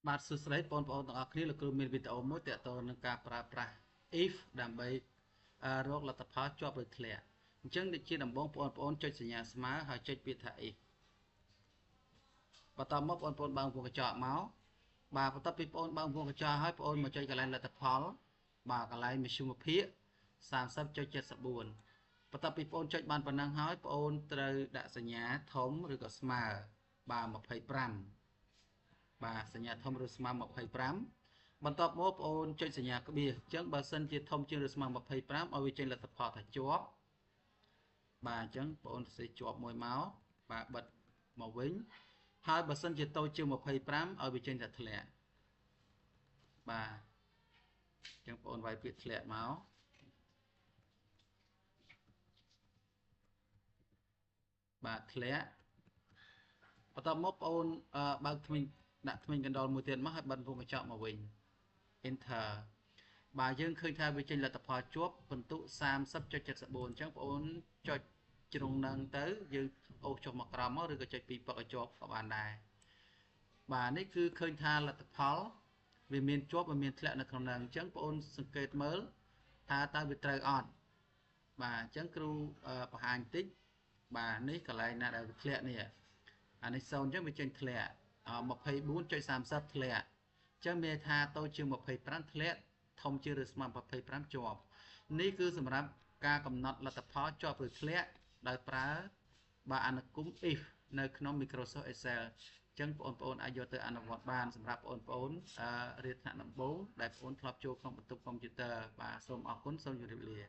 បាទសួស្តីបងប្អូនទាំងអស់គ្នាលោកគ្រូមានវីដេអូមួយទាក់ទងនឹងការប្រើប្រាស់ if ដើម្បីរកលទ្ធផលជាប់ឬធ្លាក់អញ្ចឹងដូចជាដំបូងបងប្អូនចុចសញ្ញាស្មើហើយចុចពាក្យថា if បន្ទាប់មកបងប្អូនបើកវងកញ្ចក់មកបាទបន្ទាប់ពីបងប្អូនបើកវងកញ្ចក់ហើយបងប្អូនមកចុចកន្លែងលទ្ធផលបាទកន្លែងមធ្យមភាគ 30.74 បន្ទាប់ពីបងប្អូនចុចបានប៉ុណ្ណឹងហើយបងប្អូនត្រូវដាក់សញ្ញាធំឬក៏ស្មើបាទ25បាទសញ្ញាធំឬស្មើ25បន្ទាប់មកបងប្អូនចុចសញ្ញាក្បៀសអញ្ចឹងបើសិនជាធំជាងឬស្មើ25ឲ្យវាចេញលទ្ធផលថាជាប់បាទអញ្ចឹងបងប្អូនសរសេរជាប់មួយមកបាទបិទមកវិញហើយបើសិនជាតូចជាង25ឲ្យវាចេញថាធ្លាក់បាទអញ្ចឹងបងប្អូនវាយពាក្យធ្លាក់មកបាទធ្លាក់បន្ទាប់មកបងប្អូនបើកធ្មេញដាក់ធ្មេញកណ្ដុរមួយទៀតមកហើយបិទវងកញ្ចក់មកវិញ enter បាទយើងឃើញថាវាចេញលទ្ធផលជាប់ពិន្ទុ 30.74 អញ្ចឹងបងប្អូនចុចជ្រុងនឹងទៅយើងអូសចុះមកក្រោមមកឬក៏ចុចពីរពឹកឲ្យជាប់ក៏បានដែរបាទនេះគឺឃើញថាលទ្ធផលវាមានជាប់វាមានធ្លាក់នៅក្នុងនឹងអញ្ចឹងបងប្អូនសង្កេតមើលថាតើវាត្រូវអត់បាទអញ្ចឹងគ្រូបង្ហាញតិចបាទនេះកន្លែងណាដែលវាធ្លាក់នេះអានេះ0អញ្ចឹងវាចេញធ្លាក់ 24.30 ធ្លាក់អញ្ចឹងមានថាតូចជាង25ធ្លាក់ធំជាងឬស្មើ25ជាប់នេះគឺសម្រាប់ការកំណត់លទ្ធផលជាប់ឬធ្លាក់ដោយប្រើបាទអនុគម if នៅក្នុង Microsoft Excel អញ្ចឹងបងប្អូនអាចយកទៅអនុវត្តបានសម្រាប់បងប្អូនរៀនថ្នាក់ដំបូងដែលបងប្អូនធ្លាប់ចូលក្នុងបន្ទប់កុំព្យូទ័របាទសូមអរគុណសូមជម្រាបលា